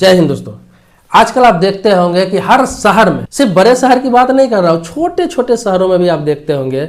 जय हिंद दोस्तों। आजकल आप देखते होंगे कि हर शहर में, सिर्फ बड़े शहर की बात नहीं कर रहा हूँ, छोटे छोटे शहरों में भी आप देखते होंगे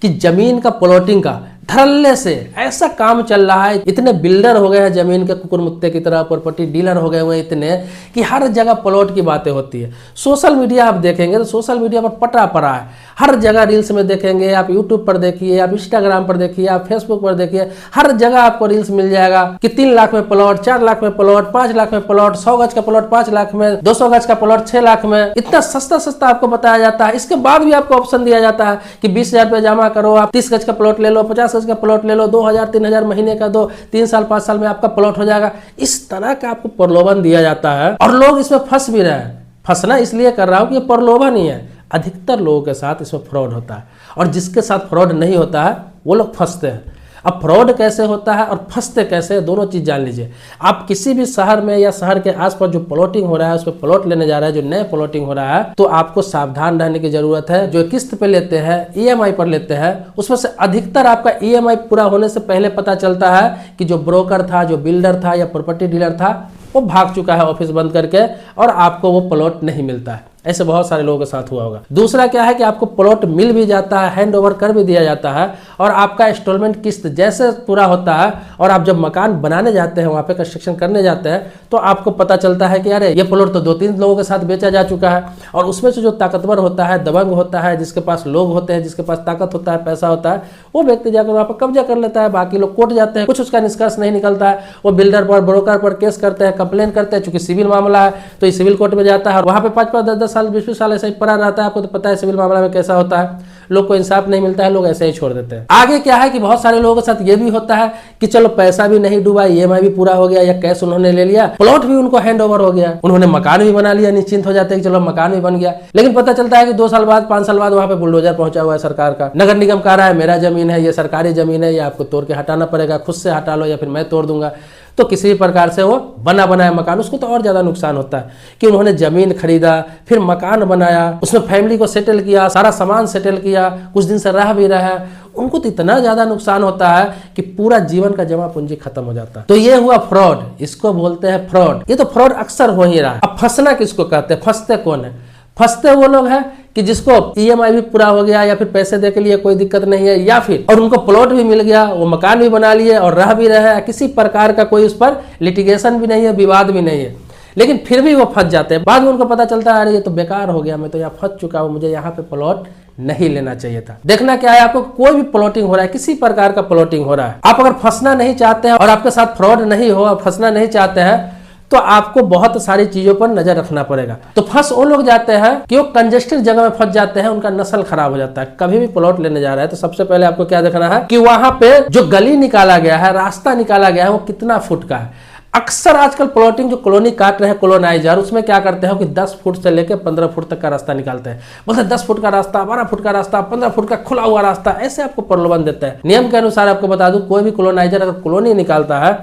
कि जमीन का प्लॉटिंग का धड़ल्ले से ऐसा काम चल रहा है। इतने बिल्डर हो गए हैं जमीन के कुकुर मुत्ते की तरह, प्रॉपर्टी डीलर हो गए हुए इतने कि हर जगह प्लॉट की बातें होती है। सोशल मीडिया आप देखेंगे तो सोशल मीडिया पर पटा पड़ा है, हर जगह रील्स में देखेंगे, आप यूट्यूब पर देखिए, आप इंस्टाग्राम पर देखिए, आप फेसबुक पर देखिए, हर जगह आपको रील्स मिल जाएगा कि 3 लाख में प्लॉट, 4 लाख में प्लॉट, 5 लाख में प्लॉट, 100 गज का प्लॉट 5 लाख में, 200 गज का प्लॉट 6 लाख में। इतना सस्ता सस्ता आपको बताया जाता है। इसके बाद भी आपको ऑप्शन दिया जाता है कि 20,000 रुपये जमा करो, आप 30 गज का प्लॉट ले लो, 50 गज का प्लॉट ले लो, 2,000 3,000 महीने का दो, 3 साल 5 साल में आपका प्लॉट हो जाएगा। इस तरह का आपको प्रलोभन दिया जाता है और लोग इसमें फंस भी रहे हैं। फंसना इसलिए कर रहा हूं कि ये प्रलोभन ही है। अधिकतर लोगों के साथ इसमें फ्रॉड होता है और जिसके साथ फ्रॉड नहीं होता है वो लोग फंसते हैं। अब फ्रॉड कैसे होता है और फंसते कैसे, दोनों चीज जान लीजिए। आप किसी भी शहर में या शहर के आसपास जो प्लॉटिंग हो रहा है, उसमें प्लॉट लेने जा रहा है, जो नए प्लॉटिंग हो रहा है, तो आपको सावधान रहने की जरूरत है। जो किस्त पे लेते हैं, ईएमआई पर लेते हैं, उसमें से अधिकतर आपका ईएमआई पूरा होने से पहले पता चलता है कि जो ब्रोकर था, जो बिल्डर था या प्रॉपर्टी डीलर था, वो भाग चुका है ऑफिस बंद करके और आपको वो प्लॉट नहीं मिलता है। ऐसे बहुत सारे लोगों के साथ हुआ होगा। दूसरा क्या है कि आपको प्लॉट मिल भी जाता है, हैंड ओवर कर भी दिया जाता है और आपका इंस्टॉलमेंट किस्त जैसे पूरा होता है और आप जब मकान बनाने जाते हैं, वहाँ पे कंस्ट्रक्शन करने जाते हैं, तो आपको पता चलता है कि अरे ये प्लॉट तो 2-3 लोगों के साथ बेचा जा चुका है। और उसमें से जो ताकतवर होता है, दबंग होता है, जिसके पास लोग होते हैं, जिसके पास ताकत होता है, पैसा होता है, वो व्यक्ति जाकर वहाँ पर कब्जा कर लेता है। बाकी लोग कोर्ट जाते हैं, कुछ उसका निष्कर्ष नहीं निकलता है। वो बिल्डर पर, ब्रोकर पर केस करते हैं, कंप्लेन करते हैं। चूंकि सिविल मामला है तो ये सिविल कोर्ट में जाता है और वहाँ पे 5-5, 10-10 साल, 20-20 साल ऐसे पड़ा रहता है। आपको तो पता है सिविल मामला में कैसा होता है, लोग को इंसाफ नहीं मिलता है, लोग ऐसे ही छोड़ देते हैं। आगे क्या है कि बहुत सारे लोगों के साथ ये भी होता है कि चलो पैसा भी नहीं डूबा, ईएमआई भी पूरा हो गया या कैश उन्होंने ले लिया, प्लॉट भी उनको हैंड ओवर हो गया, उन्होंने मकान भी बना लिया, निश्चिंत हो जाते हैं कि चलो मकान भी बन गया। लेकिन पता चलता है कि 2 साल बाद, 5 साल बाद वहां पे बुलडोजर पहुंचा हुआ है सरकार का। नगर निगम कह रहा है मेरा जमीन है, ये सरकारी जमीन है, ये आपको तोड़ के हटाना पड़ेगा, खुद से हटा लो या फिर मैं तोड़ दूंगा। तो किसी भी प्रकार से वो बना बनाया मकान, उसको तो और ज्यादा नुकसान होता है कि उन्होंने जमीन खरीदा, फिर मकान बनाया, उसमें फैमिली को सेटल किया, सारा सामान सेटल किया, कुछ दिन से रह भी रहा है, उनको तो इतना ज्यादा नुकसान होता है कि पूरा जीवन का जमा पूंजी खत्म हो जाता है। तो ये हुआ फ्रॉड, इसको बोलते हैं फ्रॉड। ये तो फ्रॉड अक्सर हो ही रहा है। अब फंसना किसको कहते हैं? फंसते कौन है? फंसते वो लोग हैं कि जिसको ईएमआई भी पूरा हो गया या फिर पैसे दे के लिए कोई दिक्कत नहीं है, या फिर और उनको प्लॉट भी मिल गया, वो मकान भी बना लिए और रह भी रहे हैं, किसी प्रकार का कोई उस पर लिटिगेशन भी नहीं है, विवाद भी नहीं है, लेकिन फिर भी वो फंस जाते हैं। बाद में उनको पता चलता है अरे ये तो बेकार हो गया, मैं तो यहाँ फंस चुका हूँ, मुझे यहाँ पे प्लॉट नहीं लेना चाहिए था। देखना क्या है, आपको कोई भी प्लॉटिंग हो रहा है, किसी प्रकार का प्लॉटिंग हो रहा है, आप अगर फंसना नहीं चाहते हैं और आपके साथ फ्रॉड नहीं हो, आप फंसना नहीं चाहते हैं, तो आपको बहुत सारी चीजों पर नजर रखना पड़ेगा। तो फंस वो लोग जाते हैं कि वो कंजेस्टेड जगह में फंस जाते हैं, उनका नस्ल खराब हो जाता है। कभी भी प्लॉट लेने जा रहा है तो सबसे पहले आपको क्या देखना है कि वहां पे जो गली निकाला गया है, रास्ता निकाला गया है, वो कितना फुट का है। अक्सर आजकल प्लॉटिंग जो कॉलोनी काट रहे हैं कॉलोनाइजर, उसमें क्या करते हैं कि 10 फुट से लेकर 15 फुट तक का रास्ता निकालते हैं। बोलते हैं 10 फुट का रास्ता, 12 फुट का रास्ता, 15 फुट का खुला हुआ रास्ता, ऐसे आपको प्रलोभन देते हैं। नियम के अनुसार आपको बता दूं, कोई भी कॉलोनाइजर अगर कॉलोनी निकालता है,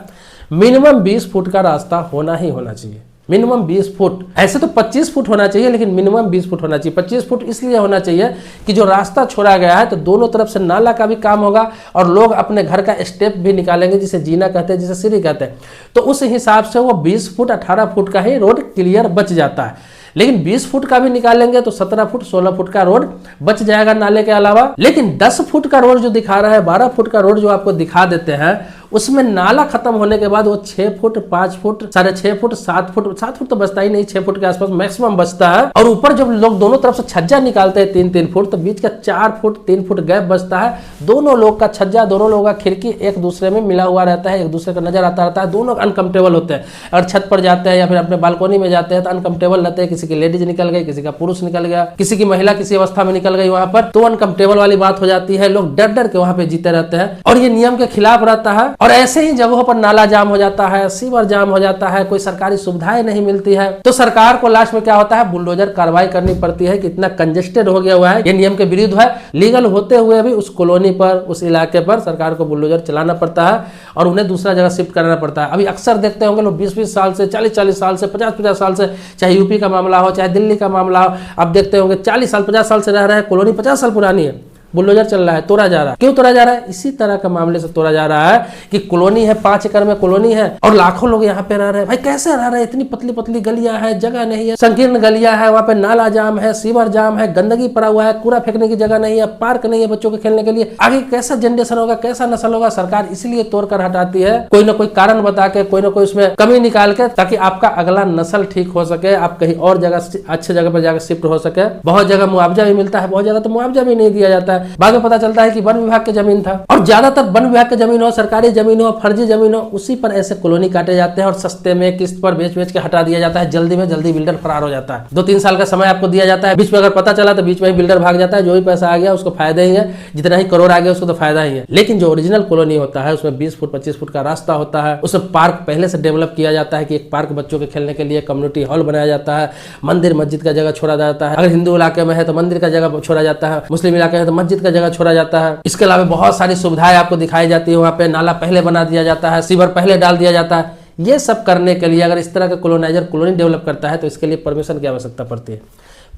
मिनिमम 20 फुट का रास्ता होना ही होना चाहिए। मिनिमम 20 फुट, ऐसे तो 25 फुट होना चाहिए, लेकिन मिनिमम 20 फुट होना चाहिए। 25 फुट इसलिए होना चाहिए कि जो रास्ता छोड़ा गया है तो दोनों तरफ से नाला का भी काम होगा और लोग अपने घर का स्टेप भी निकालेंगे, जिसे जीना कहते हैं, जिसे सीढ़ी कहते हैं। तो उस हिसाब से वो 20 फुट 18 फुट का ही रोड क्लियर बच जाता है। लेकिन 20 फुट का भी निकालेंगे तो 17 फुट 16 फुट का रोड बच जाएगा नाले के अलावा। लेकिन 10 फुट का रोड जो दिखा रहा है, 12 फुट का रोड जो आपको दिखा देते हैं, उसमें नाला खत्म होने के बाद वो 6 foot 5 foot 6.5 foot 7 foot 7 foot तो बचता ही नहीं, 6 फुट के आसपास मैक्सिमम बचता है। और ऊपर जब लोग दोनों तरफ से छज्जा निकालते हैं 3-3 फुट, तो बीच का 4 फुट 3 फुट गैप बचता है। दोनों लोग का छज्जा, दोनों लोगों का खिड़की एक दूसरे में मिला हुआ रहता है, एक दूसरे का नजर आता रहता है, दोनों अनकंफर्टेबल होते हैं। और छत पर जाते हैं या फिर अपने बालकोनी में जाते हैं तो अनकंफर्टेबल रहते हैं। किसी की लेडीज निकल गई, किसी का पुरुष निकल गया, किसी की महिला किसी अवस्था में निकल गई, वहां पर तो अनकंफर्टेबल वाली बात हो जाती है। लोग डर डर के वहां पे जीते रहते हैं और ये नियम के खिलाफ रहता है। और ऐसे ही जगहों पर नाला जाम हो जाता है, सीवर जाम हो जाता है, कोई सरकारी सुविधाएं नहीं मिलती है, तो सरकार को लास्ट में क्या होता है, बुलडोजर कार्रवाई करनी पड़ती है कि इतना कंजेस्टेड हो गया हुआ है, ये नियम के विरुद्ध है। लीगल होते हुए भी उस कॉलोनी पर, उस इलाके पर सरकार को बुलडोजर चलाना पड़ता है और उन्हें दूसरा जगह शिफ्ट करना पड़ता है। अभी अक्सर देखते होंगे लोग 20-20 साल से, 40-40 साल से, 50-50 साल से, चाहे यूपी का मामला हो, चाहे दिल्ली का मामला हो, आप देखते होंगे 40 साल 50 साल से रह रहे हैं, कॉलोनी 50 साल पुरानी है, बुलडोजर चल रहा है, तोड़ा जा रहा है। क्यों तोड़ा जा रहा है? इसी तरह का मामले से तोड़ा जा रहा है कि कॉलोनी है, 5 एकड़ में कॉलोनी है और लाखों लोग यहाँ पे रह रहे हैं। भाई कैसे रह रहे हैं? इतनी पतली पतली गलियां है, जगह नहीं है, संकीर्ण गलियां है, वहाँ पे नाला जाम है, सीवर जाम है, गंदगी पड़ा हुआ है, कूड़ा फेंकने की जगह नहीं है, पार्क नहीं है बच्चों के खेलने के लिए। आगे कैसा जनरेशन होगा, कैसा नस्ल होगा? सरकार इसलिए तोड़कर हटाती है, कोई ना कोई कारण बता के, कोई ना कोई उसमें कमी निकाल के, ताकि आपका अगला नस्ल ठीक हो सके, आप कहीं और जगह अच्छे जगह पर जाकर शिफ्ट हो सके। बहुत जगह मुआवजा भी मिलता है, बहुत जगह तो मुआवजा भी नहीं दिया जाता है। बाद में पता चलता है कि वन विभाग की जमीन था, और ज्यादातर वन विभाग की जमीन हो, सरकारी जमीन हो, फर्जी जमीन हो, उसी पर ऐसे कॉलोनी काटे जाते हैं और सस्ते में किस्त पर बेच बेच के हटा दिया जाता है। जल्दी में जल्दी बिल्डर फरार हो जाता है। 2-3 साल का समय आपको दिया जाता है, बीच में अगर पता चला तो बीच में ही बिल्डर भाग जाता है। जो भी पैसा आ गया उसको फायदा ही है, जितना ही करोड़ आ गया उसको तो फायदा ही है। लेकिन जो ओरिजिनल कॉलोनी होता है उसमें 20 फुट 25 फुट का रास्ता होता है, उसमें पार्क पहले से डेवलप किया जाता है कि एक पार्क बच्चों के खेलने के लिए, कम्युनिटी हॉल बनाया जाता है, मंदिर मस्जिद का जगह छोड़ा जाता है। अगर हिंदू इलाके में है तो मंदिर का जगह छोड़ा जाता है, मुस्लिम इलाके में तो मस्जिद का जगह छोड़ा जाता है। इसके अलावा बहुत सारी सुविधाएं आपको दिखाई जाती है। वहाँ पे नाला पहले बना दिया जाता है, सीवर पहले डाल दिया जाता है। ये सब करने के लिए अगर इस तरह का कॉलोनाइजर कॉलोनी डेवलप करता है तो इसके लिए परमिशन की आवश्यकता पड़ती है।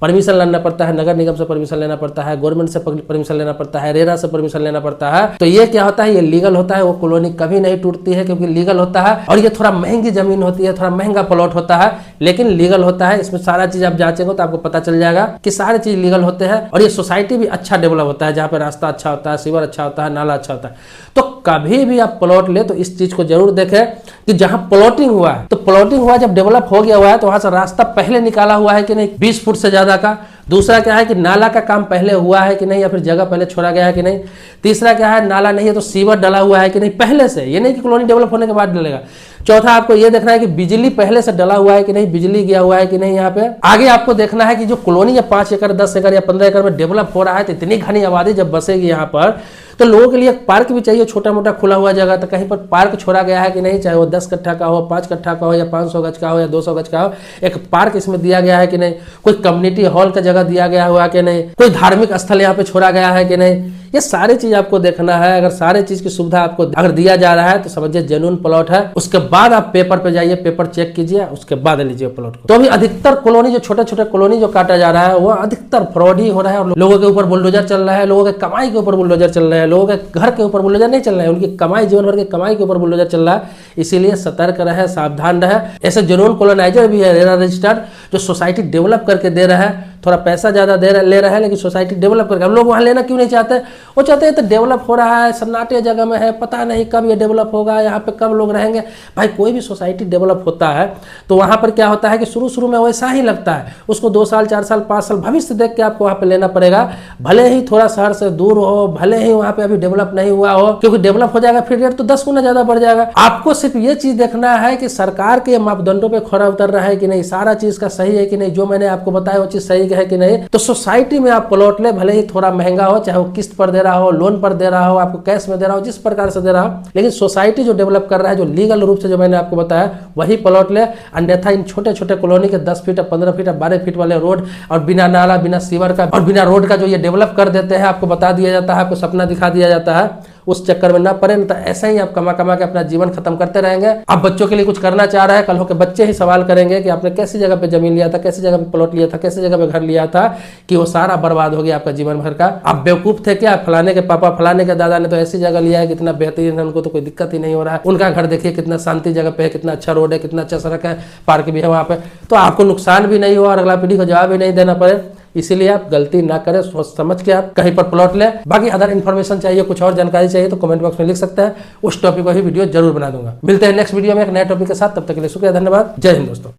परमिशन लेना पड़ता है, नगर निगम से परमिशन लेना पड़ता है, गवर्नमेंट से परमिशन लेना पड़ता है, रेरा से परमिशन लेना पड़ता है। तो ये क्या होता है? ये लीगल होता है। वो कॉलोनी कभी नहीं टूटती है क्योंकि लीगल होता है। और ये थोड़ा महंगी जमीन होती है, थोड़ा महंगा प्लॉट होता है, लेकिन लीगल होता है। इसमें सारा चीज आप जांचेंगे तो आपको पता चल जाएगा कि सारी चीज लीगल होते हैं। और ये सोसाइटी भी अच्छा डेवलप होता है, जहाँ पे रास्ता अच्छा होता है, सीवर अच्छा होता है, नाला अच्छा होता है। तो कभी भी आप प्लॉट ले तो इस चीज को जरूर देखें कि जहां प्लॉटिंग हुआ है, तो प्लॉटिंग हुआ जब डेवलप हो गया हुआ है तो वहां से रास्ता पहले निकाला हुआ है कि नहीं, 20 फुट से ज्यादा का। दूसरा क्या है कि नाला का काम पहले हुआ है कि नहीं, या फिर जगह पहले छोड़ा गया है कि नहीं। तीसरा क्या है, नाला नहीं है तो सीवर डला हुआ है कि नहीं पहले से, ये नहीं कि कॉलोनी डेवलप होने के बाद डलेगा। चौथा आपको ये देखना है कि बिजली पहले से डला हुआ है कि नहीं, बिजली गया हुआ है कि नहीं। यहाँ पे आगे आपको देखना है कि जो कॉलोनी या 5 एकड़ 10 एकड़ या 15 एकड़ में डेवलप हो रहा है, तो इतनी घनी आबादी जब बसेगी यहाँ पर, तो लोगों के लिए एक पार्क भी चाहिए, छोटा मोटा खुला हुआ जगह। तो कहीं पर पार्क छोड़ा गया है कि नहीं, चाहे वो 10 कट्ठा का हो, 5 कट्ठा का हो, या 500 गज का हो, या 200 गज का हो, एक पार्क इसमें दिया गया है कि नहीं। कोई कम्युनिटी हॉल का जगह दिया गया हुआ कि नहीं, कोई धार्मिक स्थल यहाँ पे छोड़ा गया है कि नहीं। ये सारी चीज आपको देखना है। अगर सारे चीज की सुविधा आपको अगर दिया जा रहा है तो समझिए जेन्युइन प्लॉट है। उसके बाद आप पेपर पे जाइए, पेपर चेक कीजिए, उसके बाद लीजिए प्लॉट को। तो अभी अधिकतर कॉलोनी, जो छोटे छोटे कॉलोनी जो काटा जा रहा है, वो अधिकतर फ्रॉड ही हो रहा है। और लोगों के ऊपर बुलडोजर चल रहा है, लोगों के कमाई के ऊपर बुलडोजर चल रहे हैं, लोगों के घर के ऊपर बुलडोजर नहीं चल रहे हैं, उनकी कमाई, जीवन भर की कमाई के ऊपर बुलडोजर चल रहा है। इसीलिए सतर्क रहे, सावधान रहे। ऐसे जेन्युइन कॉलोनाइजर भी है, रेरा रजिस्टर्ड, जो सोसाइटी डेवलप करके दे रहा है, थोड़ा पैसा ज्यादा ले रहा है, लेकिन सोसाइटी डेवलप करके। हम लोग वहां लेना क्यों नहीं चाहते? वो चाहते हैं तो डेवलप हो रहा है, सन्नाटे जगह में है, पता नहीं कब ये डेवलप होगा, यहाँ पे कब लोग रहेंगे। भाई कोई भी सोसाइटी डेवलप होता है तो वहां पर क्या होता है कि शुरू में वैसा ही लगता है, उसको 2 साल 4 साल 5 साल भविष्य देख के आपको वहां पे लेना पड़ेगा। भले ही थोड़ा शहर से दूर हो, भले ही वहां पे अभी डेवलप नहीं हुआ हो, क्योंकि डेवलप हो जाएगा फिर रेट तो 10 गुना ज्यादा बढ़ जाएगा। आपको सिर्फ ये चीज देखना है कि सरकार के मापदंडों पर खरा उतर रहा है कि नहीं, सारा चीज का सही है कि नहीं, जो मैंने आपको बताया वो चीज सही है कि नहीं। तो सोसाइटी में आप प्लॉट ले, भले ही थोड़ा महंगा हो, चाहे वो किस्त पर दे रहा हो, लोन पर दे रहा हो, आपको कैश में दे रहा हो, जिस प्रकार से दे रहा हो, लेकिन सोसाइटी जो डेवलप कर रहा है, जो लीगल रूप से जो मैंने आपको बताया वही प्लॉट ले। अन्यथा इन छोटे छोटे कॉलोनी के 10 फीट 15 फीट 12 फीट वाले रोड और बिना नाला, बिना सीवर का और बिना रोड का जो ये डेवलप कर देते हैं, आपको बता दिया जाता है, आपको सपना दिखा दिया जाता है, उस चक्कर में ना पड़े। तो ऐसा ही आप कमा कमा के अपना जीवन खत्म करते रहेंगे। आप बच्चों के लिए कुछ करना चाह रहे हैं, कल होकर बच्चे ही सवाल करेंगे कि आपने कैसी जगह पे जमीन लिया था, कैसी जगह पे प्लॉट लिया था, कैसी जगह पे घर लिया था, कि वो सारा बर्बाद हो गया आपका जीवन भर का। आप बेवकूफ थे क्या? फलाने के पापा, फलाने के दादा ने तो ऐसी जगह लिया है, कितना बेहतरीन है, उनको तो कोई दिक्कत ही नहीं हो रहा है। उनका घर देखिए कितना शांति जगह पे है, कितना अच्छा रोड है, कितना अच्छा सड़क है, पार्क भी है वहाँ पे। तो आपको नुकसान भी नहीं हुआ और अगला पीढ़ी को जवाब भी नहीं देना पड़े। इसीलिए आप गलती ना करें, सोच समझ के आप कहीं पर प्लॉट लें। बाकी अदर इन्फॉर्मेशन चाहिए, कुछ और जानकारी चाहिए तो कमेंट बॉक्स में लिख सकते हैं, उस टॉपिक को ही वीडियो जरूर बना दूंगा। मिलते हैं नेक्स्ट वीडियो में एक नए टॉपिक के साथ, तब तक के लिए शुक्रिया, धन्यवाद, जय हिंद दोस्तों।